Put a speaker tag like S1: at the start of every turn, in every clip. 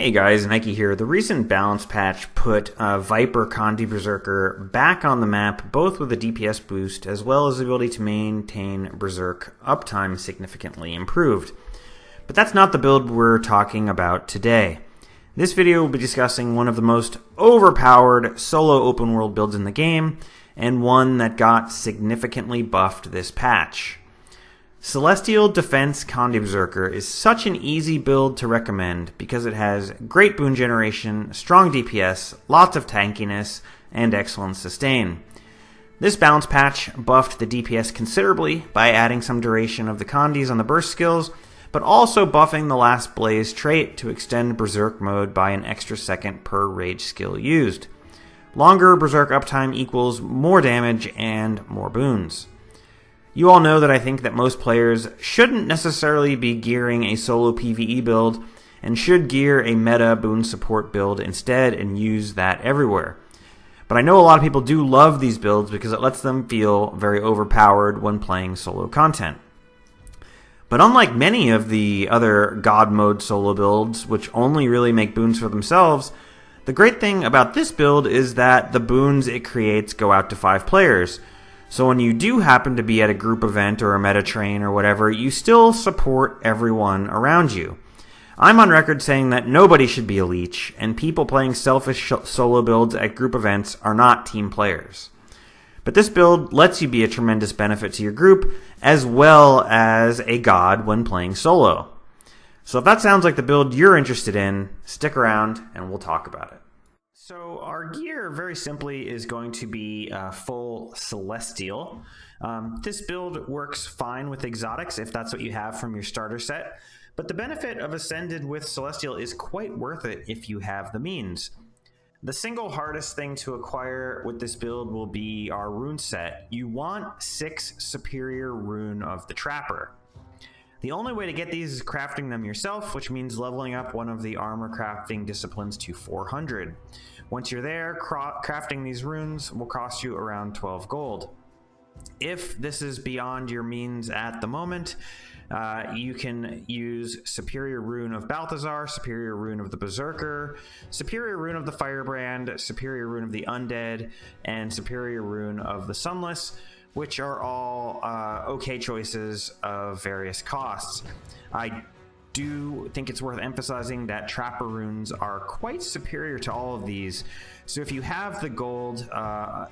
S1: Hey guys, Nike here. The recent balance patch put Viper Condi Berserker back on the map, both with a DPS boost as well as the ability to maintain Berserk uptime significantly improved. But that's not the build we're talking about today. This video will be discussing one of the most overpowered solo open world builds in the game, and one that got significantly buffed this patch. Celestial Defense Condi Berserker is such an easy build to recommend because it has great boon generation, strong DPS, lots of tankiness, and excellent sustain. This balance patch buffed the DPS considerably by adding some duration of the Condis on the burst skills, but also buffing the Last Blaze trait to extend Berserk mode by an extra second per rage skill used. Longer Berserk uptime equals more damage and more boons. You all know that I think that most players shouldn't necessarily be gearing a solo PvE build and should gear a meta boon support build instead and use that everywhere. But I know a lot of people do love these builds because it lets them feel very overpowered when playing solo content. But unlike many of the other Godmode solo builds, which only really make boons for themselves, the great thing about this build is that the boons it creates go out to 5 players. So when you do happen to be at a group event or a meta train or whatever, you still support everyone around you. I'm on record saying that nobody should be a leech, and people playing selfish solo builds at group events are not team players. But this build lets you be a tremendous benefit to your group, as well as a god when playing solo. So if that sounds like the build you're interested in, stick around and we'll talk about it. So our gear, very simply, is going to be full Celestial. This build works fine with exotics if that's what you have from your starter set, but the benefit of Ascended with Celestial is quite worth it if you have the means. The single hardest thing to acquire with this build will be our rune set. You want 6 Superior Rune of the Trapper. The only way to get these is crafting them yourself, which means leveling up one of the armor crafting disciplines to 400. Once you're there, crafting these runes will cost you around 12 gold. If this is beyond your means at the moment, you can use Superior Rune of Balthazar, Superior Rune of the Berserker, Superior Rune of the Firebrand, Superior Rune of the Undead, and Superior Rune of the Sunless, which are all okay choices of various costs. I do think it's worth emphasizing that Trapper runes are quite superior to all of these. So if you have the gold,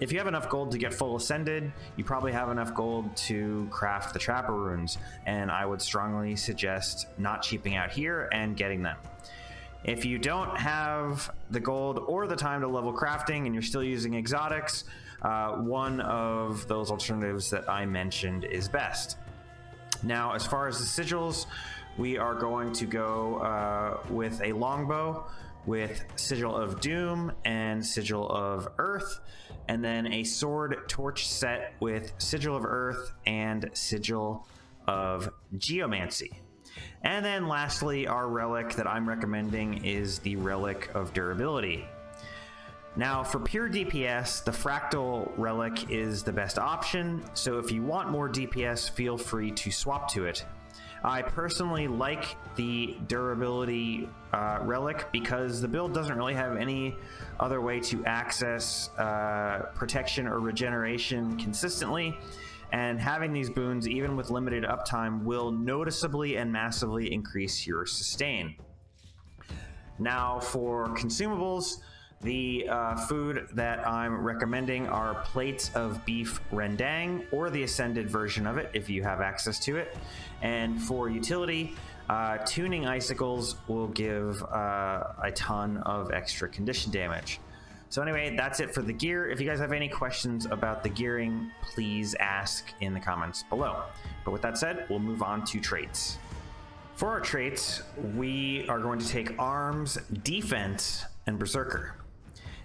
S1: if you have enough gold to get full Ascended, you probably have enough gold to craft the Trapper runes, and I would strongly suggest not cheaping out here and getting them. If you don't have the gold or the time to level crafting and you're still using exotics, one of those alternatives that I mentioned is best. Now, as far as the sigils, we are going to go with a longbow with Sigil of Doom and Sigil of Earth, and then a sword torch set with Sigil of Earth and Sigil of Geomancy. And then lastly, our relic that I'm recommending is the Relic of Durability. Now, for pure DPS, the Fractal Relic is the best option, so if you want more DPS, feel free to swap to it. I personally like the Durability Relic because the build doesn't really have any other way to access protection or regeneration consistently, and having these boons, even with limited uptime, will noticeably and massively increase your sustain. Now, for consumables, the food that I'm recommending are plates of beef rendang, or the Ascended version of it if you have access to it. And for utility, tuning icicles will give a ton of extra condition damage. So anyway, that's it for the gear. If you guys have any questions about the gearing, please ask in the comments below. But with that said, we'll move on to traits. For our traits, we are going to take Arms, Defense, and Berserker.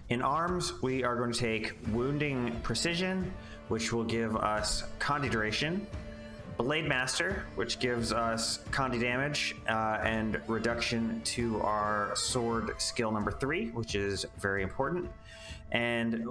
S1: In Arms, we are going to take Wounding Precision, which will give us Condi Duration, Blade Master, which gives us Condi Damage and reduction to our Sword skill number 3, which is very important. And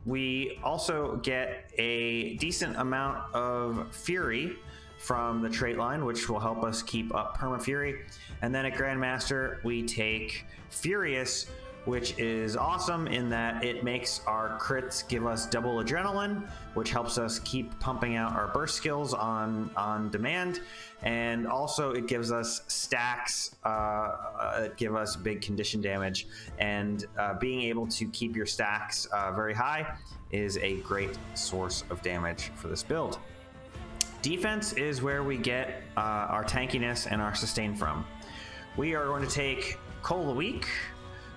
S1: we also get a decent amount of Fury from the trait line, which will help us keep up Perma Fury. And then at Grandmaster, we take Furious, which is awesome in that it makes our crits give us double adrenaline, which helps us keep pumping out our burst skills on demand. And also it gives us stacks that give us big condition damage. And being able to keep your stacks very high is a great source of damage for this build. Defense is where we get our tankiness and our sustain from. We are going to take Coal of the Week,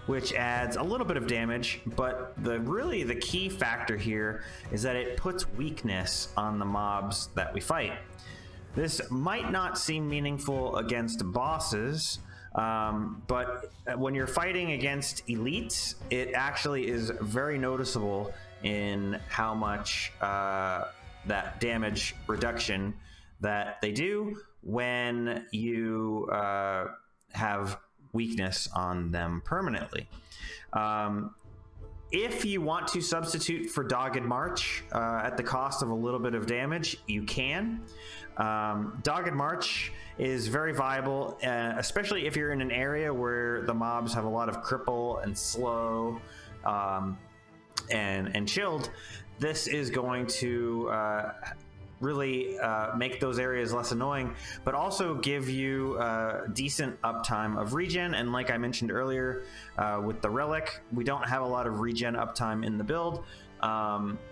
S1: which adds a little bit of damage, but really the key factor here is that it puts weakness on the mobs that we fight. This might not seem meaningful against bosses, but when you're fighting against elites, it actually is very noticeable in how much that damage reduction that they do when you have weakness on them permanently. If you want to substitute for Dogged March at the cost of a little bit of damage, you can. Dogged March is very viable, especially if you're in an area where the mobs have a lot of cripple and slow and chilled. This is going to really make those areas less annoying, but also give you decent uptime of regen. And like I mentioned earlier, with the relic, we don't have a lot of regen uptime in the build.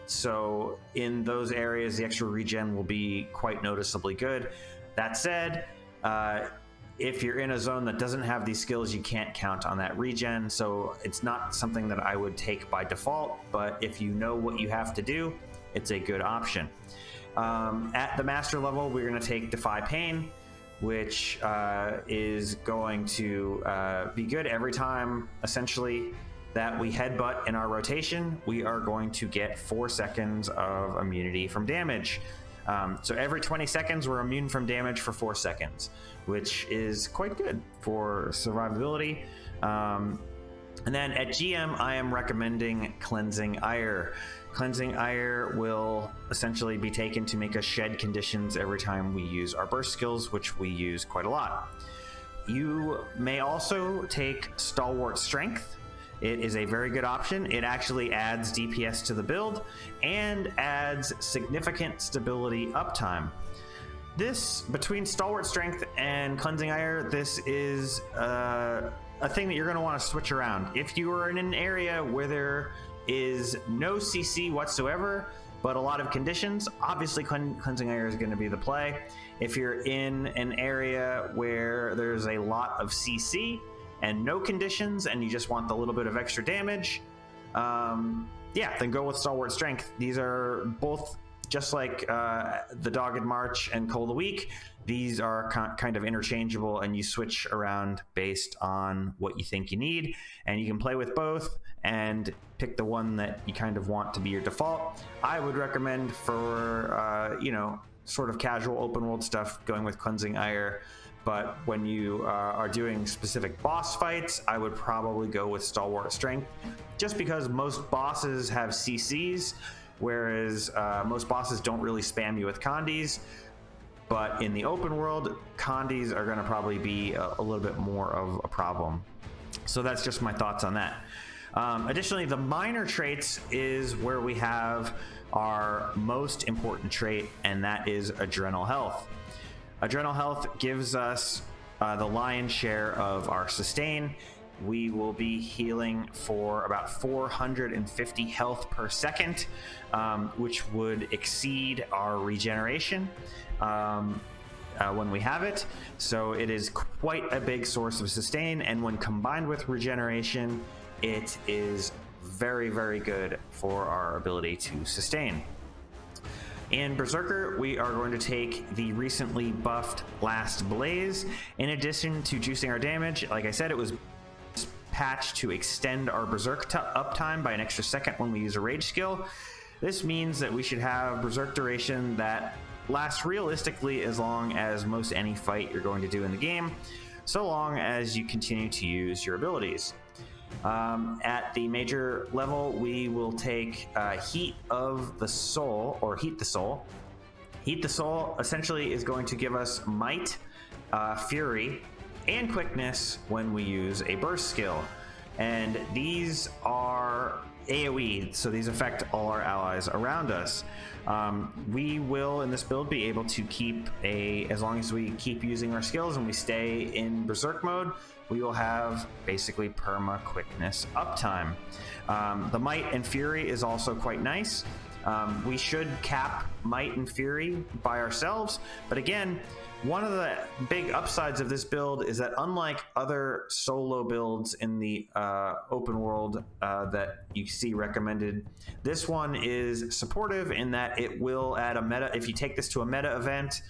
S1: So in those areas, the extra regen will be quite noticeably good. That said, if you're in a zone that doesn't have these skills, you can't count on that regen. So it's not something that I would take by default, but if you know what you have to do, it's a good option. At the master level, we're going to take Defy Pain, which is going to be good every time, essentially, that we headbutt in our rotation. We are going to get 4 seconds of immunity from damage. So every 20 seconds, we're immune from damage for 4 seconds, which is quite good for survivability. And then at GM, I am recommending Cleansing Ire. Cleansing Ire will essentially be taken to make us shed conditions every time we use our burst skills, which we use quite a lot. You may also take Stalwart Strength. It is a very good option. It actually adds DPS to the build and adds significant stability uptime. This, between Stalwart Strength and Cleansing Ire, this is a thing that you're going to want to switch around. If you are in an area where there is no CC whatsoever, but a lot of conditions, obviously Cleansing Ire is going to be the play. If you're in an area where there's a lot of CC and no conditions, and you just want the little bit of extra damage, then go with Stalwart Strength. These are both, just like the Dogged March and Coal of the Week, these are kind of interchangeable, and you switch around based on what you think you need, and you can play with both and pick the one that you kind of want to be your default. I would recommend for, sort of casual open world stuff, going with Cleansing Ire. But when you are doing specific boss fights, I would probably go with Stalwart Strength, just because most bosses have CCs, whereas most bosses don't really spam you with condies. But in the open world, condies are going to probably be a little bit more of a problem. So that's just my thoughts on that. Additionally, the minor traits is where we have our most important trait, and that is Adrenal Health. Adrenal Health gives us the lion's share of our sustain. We will be healing for about 450 health per second, which would exceed our regeneration when we have it. So it is quite a big source of sustain, and when combined with regeneration, it is very, very good for our ability to sustain. In Berserker, we are going to take the recently buffed Last Blaze. In addition to juicing our damage, like I said, it was patched to extend our Berserk uptime by an extra second when we use a rage skill. This means that we should have Berserk duration that lasts realistically as long as most any fight you're going to do in the game, so long as you continue to use your abilities. At the major level, we will take Heat of the Soul, or Heat the Soul. Heat the Soul essentially is going to give us Might, Fury, and Quickness when we use a burst skill. And these are AoE, so these affect all our allies around us. We will, in this build, be able to keep as long as we keep using our skills and we stay in Berserk mode, we will have basically perma quickness uptime. The Might and Fury is also quite nice. We should cap Might and Fury by ourselves, but again, one of the big upsides of this build is that unlike other solo builds in the open world that you see recommended, this one is supportive in that it will add a meta. If you take this to a meta event,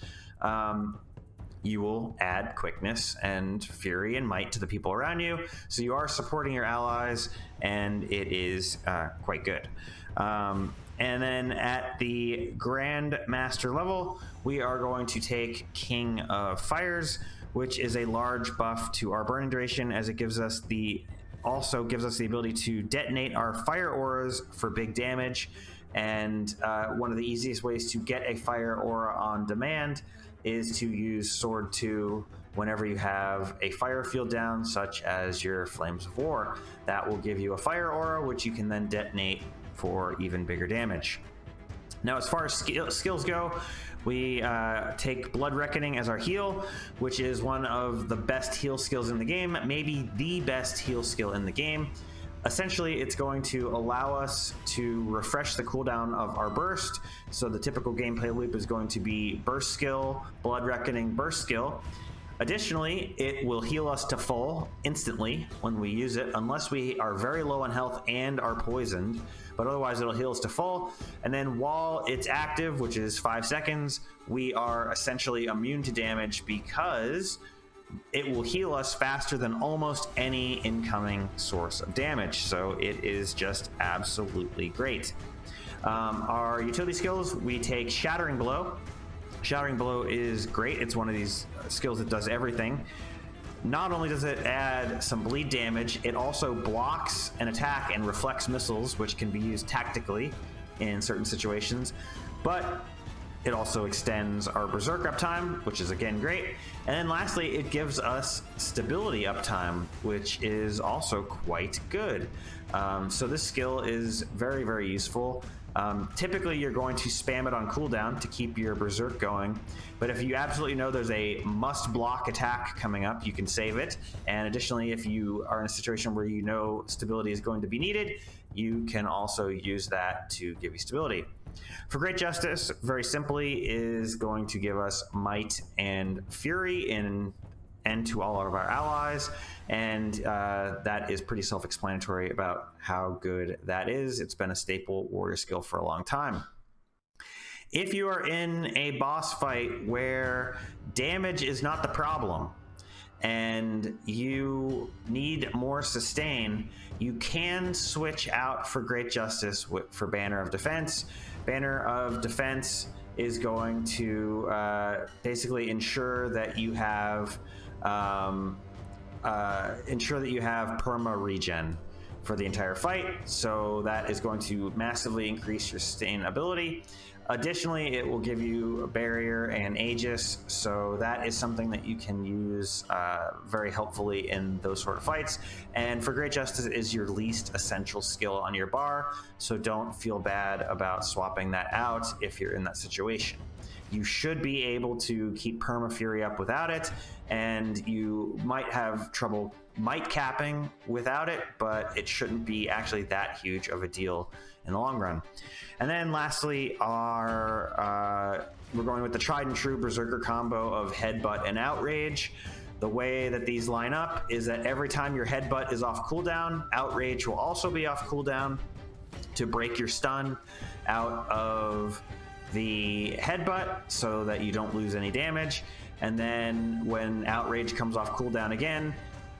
S1: you will add quickness and fury and might to the people around you. So you are supporting your allies, and it is quite good. And then at the Grand Master level, we are going to take King of Fires, which is a large buff to our burning duration, as it also gives us the ability to detonate our fire auras for big damage. And one of the easiest ways to get a fire aura on demand is to use Sword 2 whenever you have a fire field down, such as your Flames of War. That will give you a fire aura, which you can then detonate for even bigger damage. Now, as far as skills go, we take Blood Reckoning as our heal, which is one of the best heal skills in the game, maybe the best heal skill in the game. Essentially, it's going to allow us to refresh the cooldown of our burst. So the typical gameplay loop is going to be burst skill, Blood Reckoning, burst skill. Additionally, it will heal us to full instantly when we use it, unless we are very low on health and are poisoned, but otherwise it'll heal us to full. And then while it's active, which is 5 seconds, we are essentially immune to damage because it will heal us faster than almost any incoming source of damage. So it is just absolutely great. Our utility skills, we take Shattering Blow. Shattering Blow is great. It's one of these skills that does everything. Not only does it add some bleed damage, it also blocks an attack and reflects missiles, which can be used tactically in certain situations. But it also extends our Berserk uptime, which is again great. And then lastly, it gives us stability uptime, which is also quite good. So this skill is very, very useful. Typically, you're going to spam it on cooldown to keep your Berserk going. But if you absolutely know there's a must-block attack coming up, you can save it. And additionally, if you are in a situation where you know stability is going to be needed, you can also use that to give you stability. For Great Justice, very simply, is going to give us Might and Fury and to all of our allies, and that is pretty self-explanatory about how good that is. It's been a staple warrior skill for a long time. If you are in a boss fight where damage is not the problem and you need more sustain, you can switch out for Great Justice for Banner of Defense. Banner of Defense is going to basically ensure that you have perma regen for the entire fight. So that is going to massively increase your sustainability. Additionally, it will give you a barrier and Aegis, so that is something that you can use very helpfully in those sort of fights. And for Great Justice is your least essential skill on your bar, so don't feel bad about swapping that out if you're in that situation. You should be able to keep Perma Fury up without it, and you might have trouble might capping without it, but it shouldn't be actually that huge of a deal in the long run. And then lastly, we're going with the tried and true Berserker combo of Headbutt and Outrage. The way that these line up is that every time your Headbutt is off cooldown, Outrage will also be off cooldown to break your stun out of the Headbutt so that you don't lose any damage. And then when Outrage comes off cooldown again,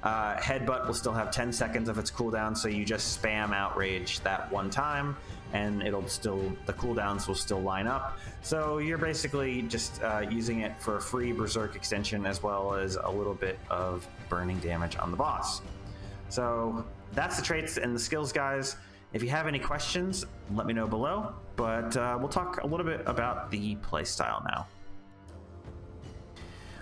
S1: Headbutt will still have 10 seconds of its cooldown, so you just spam Outrage that one time and the cooldowns will still line up. So you're basically just using it for a free Berserk extension as well as a little bit of burning damage on the boss. So that's the traits and the skills, guys. If you have any questions, let me know below, but we'll talk a little bit about the playstyle now.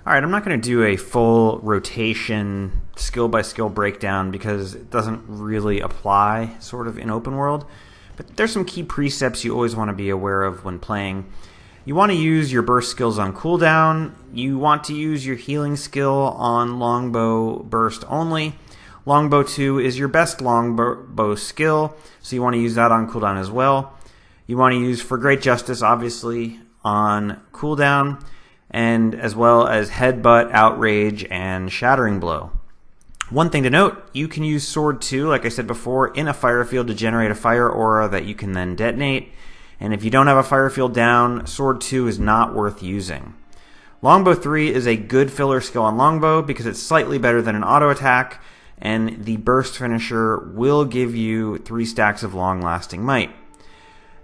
S1: All right, I'm not going to do a full rotation skill by skill breakdown because it doesn't really apply sort of in open world, but there's some key precepts you always want to be aware of when playing. You want to use your burst skills on cooldown. You want to use your healing skill on longbow burst only. Longbow 2 is your best longbow skill, so you want to use that on cooldown as well. You want to use For Great Justice, obviously, on cooldown, and as well as Headbutt, Outrage, and Shattering Blow. One thing to note, you can use Sword 2, like I said before, in a fire field to generate a fire aura that you can then detonate. And if you don't have a fire field down, Sword 2 is not worth using. Longbow 3 is a good filler skill on Longbow because it's slightly better than an auto attack, and the burst finisher will give you 3 stacks of long-lasting might.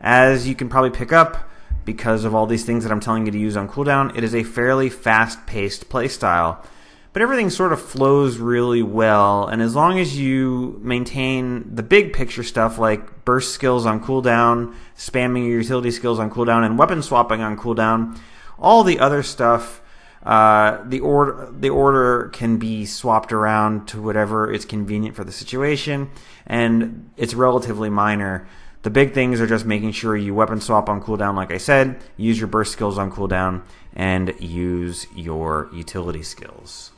S1: As you can probably pick up, because of all these things that I'm telling you to use on cooldown, it is a fairly fast-paced playstyle. But everything sort of flows really well, and as long as you maintain the big picture stuff like burst skills on cooldown, spamming your utility skills on cooldown, and weapon swapping on cooldown, all the other stuff, the order can be swapped around to whatever is convenient for the situation, and it's relatively minor. The big things are just making sure you weapon swap on cooldown, like I said, use your burst skills on cooldown, and use your utility skills.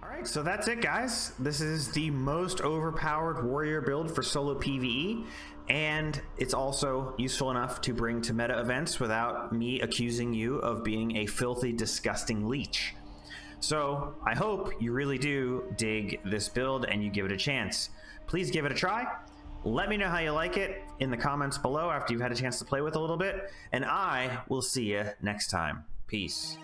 S1: Alright, so that's it, guys. This is the most overpowered warrior build for solo PvE, and it's also useful enough to bring to meta events without me accusing you of being a filthy, disgusting leech. So I hope you really do dig this build and you give it a chance. Please give it a try. Let me know how you like it in the comments below after you've had a chance to play with a little bit, and I will see you next time. Peace.